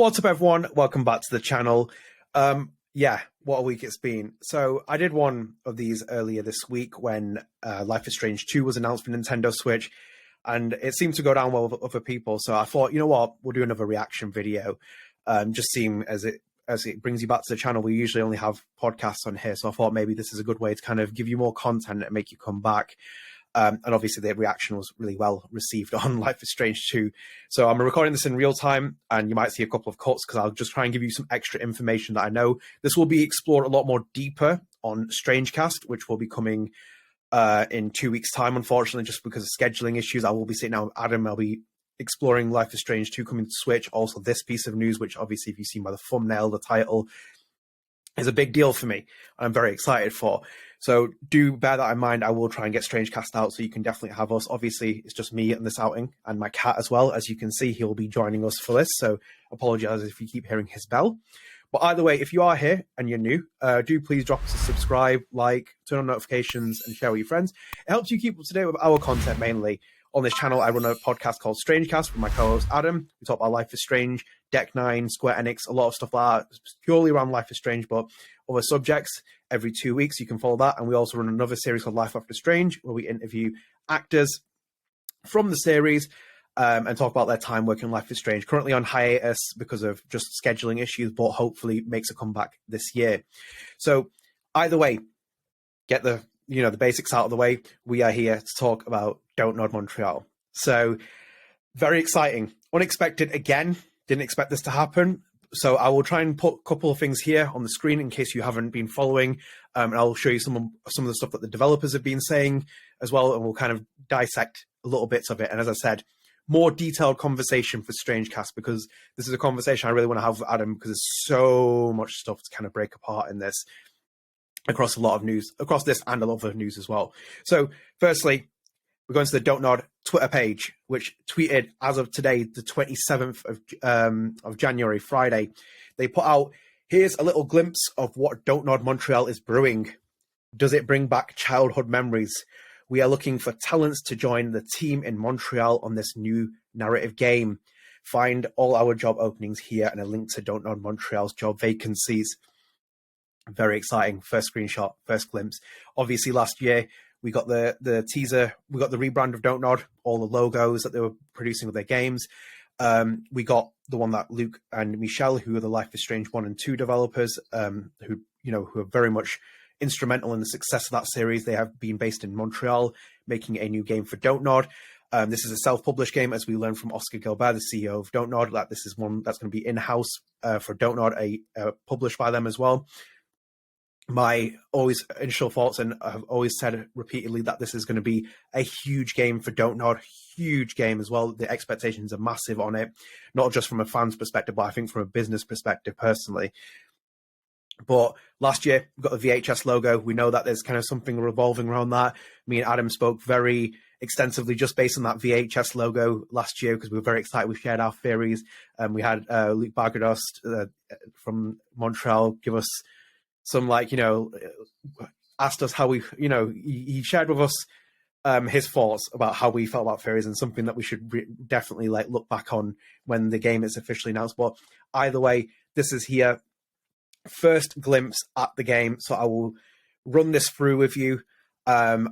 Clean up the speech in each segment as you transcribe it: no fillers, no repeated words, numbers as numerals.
What's up, everyone? Welcome back to the channel. Yeah, what a week it's been. So I did one of these earlier this week when Life is Strange 2 was announced for Nintendo Switch, and it seemed to go down well with other people. So I thought, you know what, we'll do another reaction video. Just seeing as it brings you back to the channel, we usually only have podcasts on here. So I thought maybe this is a good way to kind of give you more content and make you come back. And obviously the reaction was really well received on Life is Strange 2. So I'm recording this in real time, and you might see a couple of cuts because I'll just try and give you some extra information that I know. This will be explored a lot more deeper on StrangeCast, which will be coming in 2 weeks' time, unfortunately, just because of scheduling issues. I will be sitting down with Adam. I'll be exploring Life is Strange 2 coming to Switch. Also, this piece of news, which obviously, if you've seen by the thumbnail, the title, is a big deal for me. I'm very excited for. So do bear that in mind. I will try and get StrangeCast out, so you can definitely have us. Obviously, it's just me in this outing and my cat as well. As you can see, he'll be joining us for this. So apologize if you keep hearing his bell. But either way, if you are here and you're new, do please drop us a subscribe, like, turn on notifications, and share with your friends. It helps you keep up to date with our content mainly. On this channel, I run a podcast called StrangeCast with my co-host Adam. We talk about Life is Strange, Deck 9, Square Enix, a lot of stuff like that, purely around Life is Strange, but other subjects every 2 weeks. You can follow that. And we also run another series called Life After Strange, where we interview actors from the series and talk about their time working on Life is Strange. Currently on hiatus because of just scheduling issues, but hopefully makes a comeback this year. So either way, get the basics out of the way. We are here to talk about Don't Nod Montreal. So very exciting. Unexpected again. Didn't expect this to happen. So I will try and put a couple of things here on the screen in case you haven't been following. And I'll show you some of the stuff that the developers have been saying as well. And we'll kind of dissect a little bits of it. And as I said, more detailed conversation for StrangeCast, because this is a conversation I really want to have with Adam, because there's so much stuff to kind of break apart in this across a lot of news, across this and a lot of other news as well. So firstly, we're going to the Don't Nod Twitter page, which tweeted as of today, the 27th of January, Friday. They put out, here's a little glimpse of what Don't Nod Montreal is brewing. Does it bring back childhood memories? We are looking for talents to join the team in Montreal on this new narrative game. Find all our job openings here and a link to Don't Nod Montreal's job vacancies. Very exciting. First screenshot, first glimpse. Obviously, last year, we got the teaser, we got the rebrand of Don't Nod, all the logos that they were producing with their games. We got the one that Luc and Michel, who are the Life is Strange 1 and 2 developers, who are very much instrumental in the success of that series. They have been based in Montreal, making a new game for Don't Nod. This is a self-published game, as we learned from Oscar Gilbert, the CEO of Don't Nod, that this is one that's going to be in-house for Don't Nod, published by them as well. My always initial thoughts, and I've always said repeatedly that this is going to be a huge game for Don't Nod, huge game as well. The expectations are massive on it, not just from a fan's perspective, but I think from a business perspective personally. But last year, we got the VHS logo. We know that there's kind of something revolving around that. Me and Adam spoke very extensively just based on that VHS logo last year, because we were very excited. We shared our theories. We had Luc Baghadoust from Montreal give us some, asked us how he shared with us his thoughts about how we felt about theories, and something that we should definitely look back on when the game is officially announced. But either way, this is here. First glimpse at the game. So I will run this through with you. There's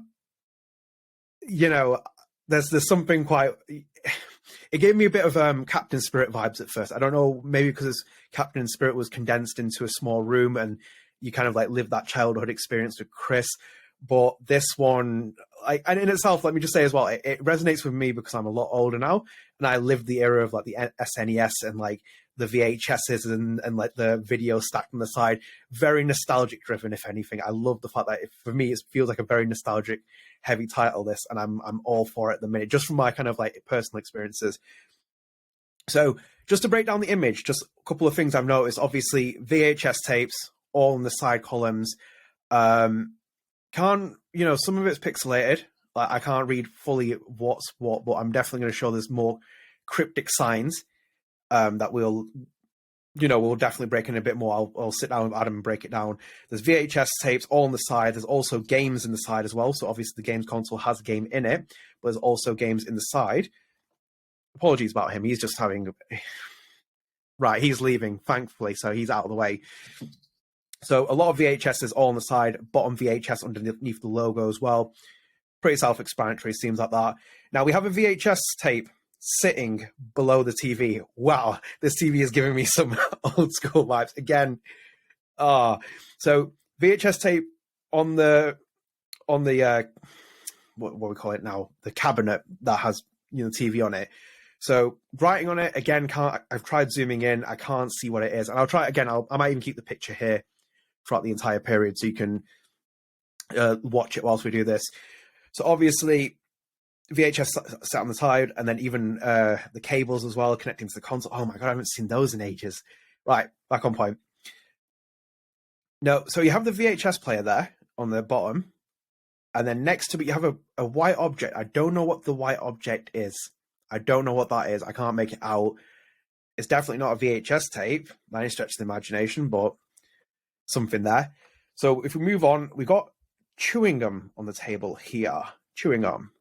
something quite, it gave me a bit of Captain Spirit vibes at first. I don't know, maybe because Captain Spirit was condensed into a small room and you kind of live that childhood experience with Chris. But this one, and in itself, let me just say as well, it resonates with me because I'm a lot older now, and I lived the era of the SNES and the VHSs and the video stacked on the side. Very nostalgic driven, if anything. I love the fact that for me, it feels like a very nostalgic, heavy title, this, and I'm all for it at the minute, just from my kind of personal experiences. So just to break down the image, just a couple of things I've noticed. Obviously, VHS tapes all in the side columns. Some of it's pixelated. I can't read fully what's what, but I'm definitely going to show there's more cryptic signs that we'll definitely break in a bit more. I'll sit down with Adam and break it down. There's VHS tapes all on the side. There's also games in the side as well. So obviously the games console has a game in it, but there's also games in the side. Apologies about him. He's just having Right, he's leaving, thankfully, so he's out of the way. So a lot of VHSs all on the side, bottom VHS underneath the logo as well. Pretty self-explanatory, seems like that. Now we have a VHS tape sitting below the TV. Wow, this TV is giving me some old school vibes again. So VHS tape on the what we call it now, the cabinet that has TV on it. So writing on it again, I've tried zooming in, I can't see what it is, and I'll try again. I might even keep the picture here throughout the entire period so you can watch it whilst we do this. So obviously VHS sat on the side, and then even the cables as well connecting to the console. Oh my god, I haven't seen those in ages. Right, back on point. No, so you have the VHS player there on the bottom, and then next to it you have a white object. I don't know what the white object is. I don't know what that is. I can't make it out. It's definitely not a VHS tape. That ain't stretch the imagination, but something there. So if we move on, we got chewing gum on the table here. Chewing gum.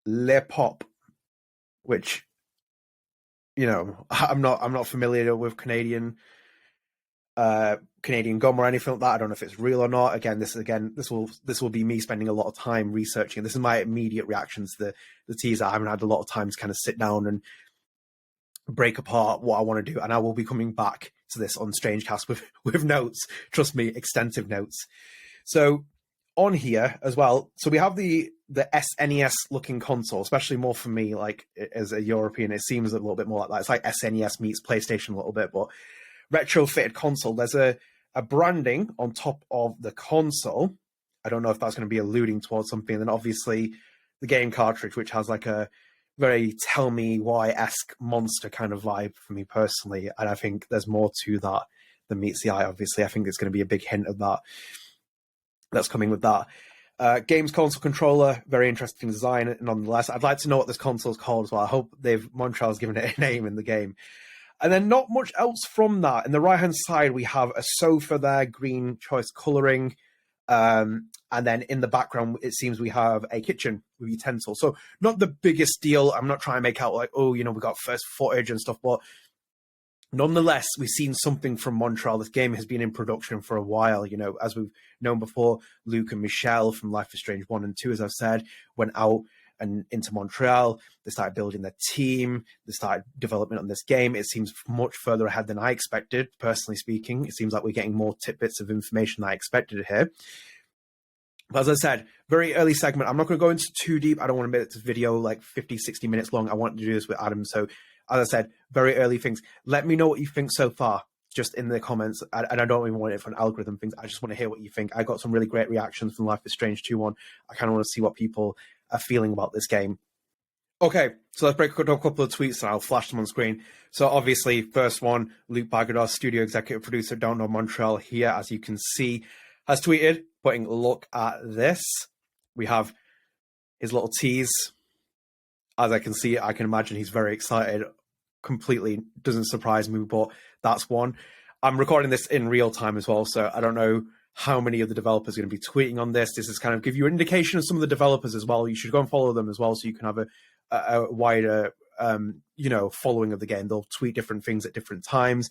Le Pop, which, I'm not familiar with Canadian gum or anything like that. I don't know if it's real or not. Again, this will be me spending a lot of time researching. This is my immediate reactions to the teaser. I haven't had a lot of time to kind of sit down and break apart what I want to do, and I will be coming back to this on StrangeCast with notes. Trust me, extensive notes. So on here as well, so we have the SNES looking console, especially more for me, like as a European, it seems a little bit more like that. It's like SNES meets PlayStation a little bit, but retrofitted console. There's a branding on top of the console. I don't know if that's going to be alluding towards something. And then obviously the game cartridge, which has like a very tell me why-esque monster kind of vibe for me personally. And I think there's more to that than meets the eye, obviously. I think there's going to be a big hint of that that's coming with that. Games console controller, very interesting design nonetheless. I'd like to know what this console is called as well. I hope Montreal's given it a name in the game. And then not much else from that. In the right-hand side, we have a sofa there, green choice colouring. And then in the background, it seems we have a kitchen with utensils. So not the biggest deal. I'm not trying to make out like, we got first footage and stuff. But nonetheless, we've seen something from Montreal. This game has been in production for a while. As we've known before, Luc and Michel from Life is Strange 1 and 2, as I've said, went out and into Montreal. They started building their team. They started development on this game. It seems much further ahead than I expected, personally speaking. It seems like we're getting more tidbits of information than I expected here. But as I said, very early segment. I'm not going to go into too deep. I don't want to make this video like 50, 60 minutes long. I want to do this with Adam. So as I said, very early things. Let me know what you think so far, just in the comments. And I don't even want it for an algorithm things. I just want to hear what you think. I got some really great reactions from Life is Strange 2-1. I kind of want to see what people are feeling about this game. Okay, so let's break a couple of tweets and I'll flash them on screen. So obviously, first one, Luc Baghadoust, studio executive producer, Don't Know Montreal here, as you can see, has tweeted, putting, look at this. We have his little tease. As I can see, I can imagine he's very excited. Completely doesn't surprise me, but that's one. I'm recording this in real time as well, so I don't know how many of the developers are going to be tweeting on this. This is kind of give you an indication of some of the developers as well. You should go and follow them as well, so you can have a wider, following of the game. They'll tweet different things at different times.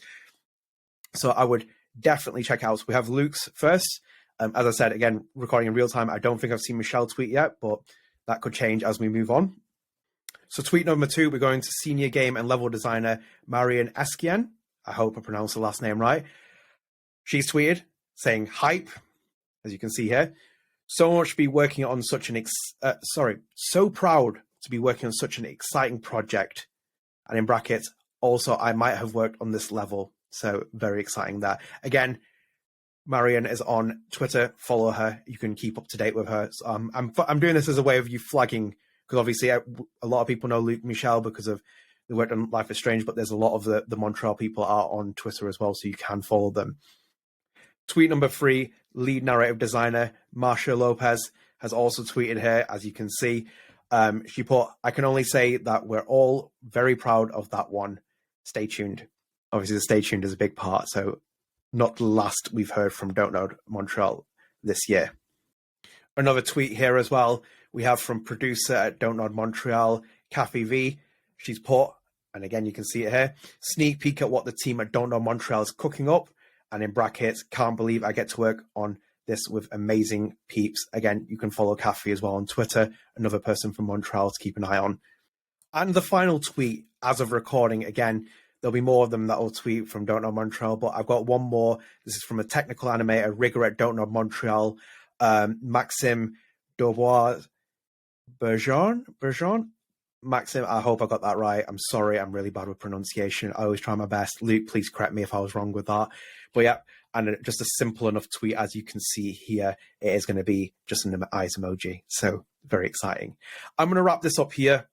So I would definitely check out. So we have Luc's first. As I said, again, recording in real time. I don't think I've seen Michel tweet yet, but that could change as we move on. So tweet number 2, we're going to senior game and level designer Marion Eskien. I hope I pronounced the last name right. She's tweeted saying, hype, as you can see here. So much to be working on such an, so proud to be working on such an exciting project. And in brackets, also, I might have worked on this level. So very exciting there. Again, Marion is on Twitter. Follow her. You can keep up to date with her. So, I'm doing this as a way of you flagging, because obviously a lot of people know Luc Michel because of they worked on Life is Strange, but there's a lot of the Montreal people are on Twitter as well, so you can follow them. Tweet number 3, lead narrative designer Marcia Lopez has also tweeted here, as you can see. She put, I can only say that we're all very proud of that one. Stay tuned. Obviously, the stay tuned is a big part, so not the last we've heard from Don't Know Montreal this year. Another tweet here as well, we have from producer at Don't Know Montreal, Kathy V. She's put, And again, you can see it here. Sneak peek at what the team at Don't Know Montreal is cooking up. And in brackets, can't believe I get to work on this with amazing peeps. Again, you can follow Kathy as well on Twitter, another person from Montreal to keep an eye on. And the final tweet, as of recording, again, there'll be more of them that will tweet from Don't Know Montreal, but I've got one more. This is from a technical animator, rigger at Don't Know Montreal, Maxime Daubois Bergeron. Maxim, I hope I got that right. I'm sorry, I'm really bad with pronunciation. I always try my best. Luke, please correct me if I was wrong with that. But yeah, and just a simple enough tweet, as you can see here, it is going to be just an eyes emoji. So very exciting. I'm going to wrap this up here.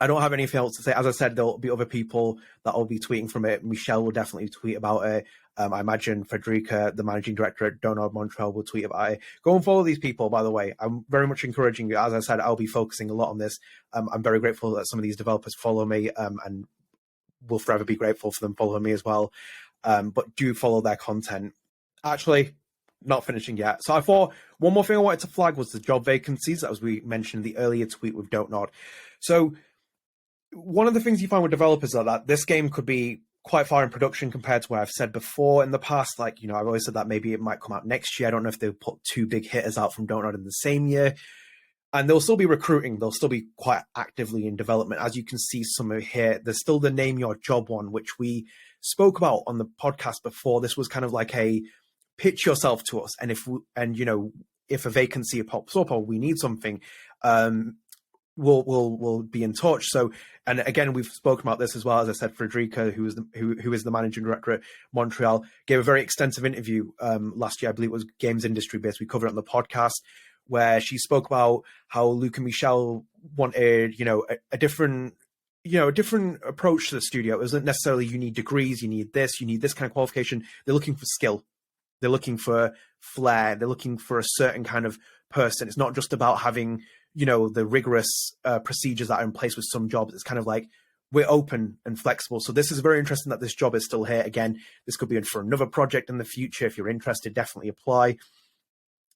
I don't have anything else to say. As I said, there'll be other people that will be tweeting from it. Michel will definitely tweet about it. I imagine Frederica, the managing director at Don't Know Montreal, will tweet about it. Go and follow these people, by the way. I'm very much encouraging you. As I said, I'll be focusing a lot on this. I'm very grateful that some of these developers follow me, and will forever be grateful for them following me as well. But do follow their content. Actually, not finishing yet. So I thought one more thing I wanted to flag was the job vacancies, as we mentioned in the earlier tweet with Don't Nod. So one of the things you find with developers are that this game could be quite far in production compared to where I've said before in the past. Like, you know, I've always said that maybe it might come out next year. I don't know if they'll put two big hitters out from Don't Nod in the same year. And they'll still be recruiting. They'll still be quite actively in development. As you can see some of here, there's still the Name Your Job one, which we spoke about on the podcast before. This was kind of like a pitch yourself to us. And if a vacancy pops up or we need something, we'll be in touch. So, and again, we've spoken about this as well. As I said, Frederica, who is the managing director at Montreal, gave a very extensive interview last year. I believe it was games industry based. We covered it on the podcast, where she spoke about how Luc and Michel wanted, a different approach to the studio. It wasn't necessarily you need degrees, you need this kind of qualification. They're looking for skill. They're looking for flair. They're looking for a certain kind of person. It's not just about having, the rigorous procedures that are in place with some jobs. It's kind of like we're open and flexible. So this is very interesting that this job is still here. Again, this could be in for another project in the future. If you're interested, definitely apply.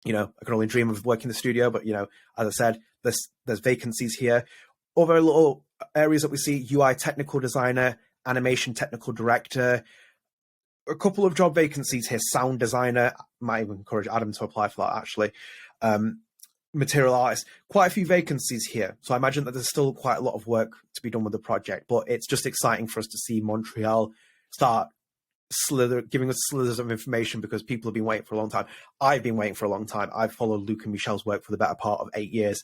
I can only dream of working in the studio, but, as I said, there's vacancies here. Other little areas that we see: UI technical designer, animation technical director, a couple of job vacancies here, sound designer. Might even encourage Adam to apply for that, actually. Material artist, quite a few vacancies here. So I imagine that there's still quite a lot of work to be done with the project, but it's just exciting for us to see Montreal start giving us slithers of information, because people have been waiting for a long time. I've been waiting for a long time. I've followed Luc and Michel's work for the better part of 8 years.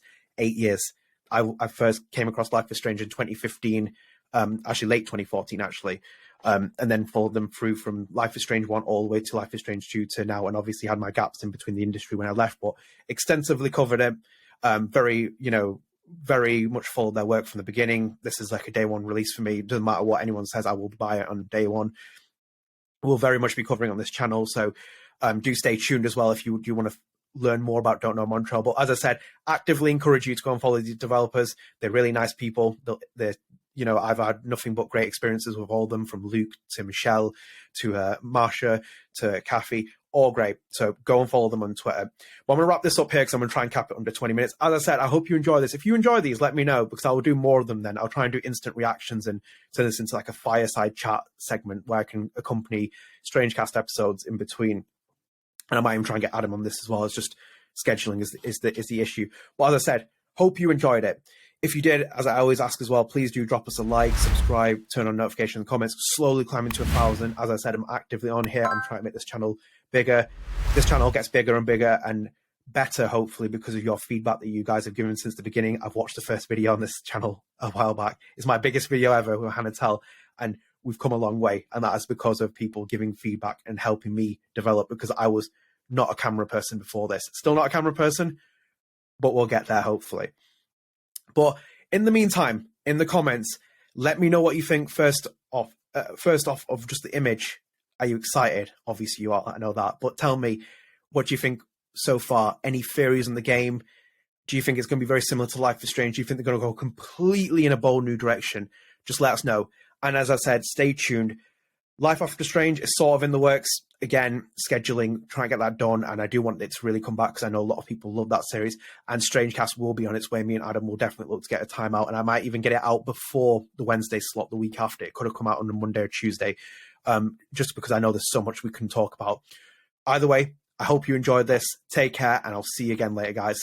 I first came across Life is Strange in 2015, actually late 2014, actually. And then followed them through from Life is Strange 1 all the way to Life is Strange 2 to now, and obviously had my gaps in between the industry when I left, but extensively covered it. Very much followed their work from the beginning. This is like a day one release for me. It doesn't matter what anyone says, I will buy it on day one. We'll very much be covering on this channel, so do stay tuned as well if you do want to learn more about Don't Know Montreal. But as I said, actively encourage you to go and follow these developers. They're really nice people. They're I've had nothing but great experiences with all of them, from Luc to Michel to Marsha to Kathy, all great. So go and follow them on Twitter. But I'm going to wrap this up here because I'm going to try and cap it under 20 minutes. As I said, I hope you enjoy this. If you enjoy these, let me know, because I will do more of them then. I'll try and do instant reactions and turn this into like a fireside chat segment where I can accompany StrangeCast episodes in between. And I might even try and get Adam on this as well. It's just scheduling is the issue. But as I said, hope you enjoyed it. If you did, as I always ask as well, please do drop us a like, subscribe, turn on notifications and comments. Slowly climbing to 1,000. As I said, I'm actively on here. I'm trying to make this channel bigger. This channel gets bigger and bigger and better, hopefully, because of your feedback that you guys have given since the beginning. I've watched the first video on this channel a while back. It's my biggest video ever with Hannah Tell, and we've come a long way. And that is because of people giving feedback and helping me develop, because I was not a camera person before this. Still not a camera person, but we'll get there, hopefully. But in the meantime, in the comments, let me know what you think first off of just the image. Are you excited? Obviously you are, I know that. But tell me, what do you think so far? Any theories on the game? Do you think it's going to be very similar to Life is Strange? Do you think they're going to go completely in a bold new direction? Just let us know. And as I said, stay tuned. Life After Strange is sort of in the works. Again, scheduling, try and get that done. And I do want it to really come back because I know a lot of people love that series. And StrangeCast will be on its way. Me and Adam will definitely look to get a time out. And I might even get it out before the Wednesday slot the week after. It could have come out on a Monday or Tuesday, just because I know there's so much we can talk about. Either way, I hope you enjoyed this. Take care, and I'll see you again later, guys.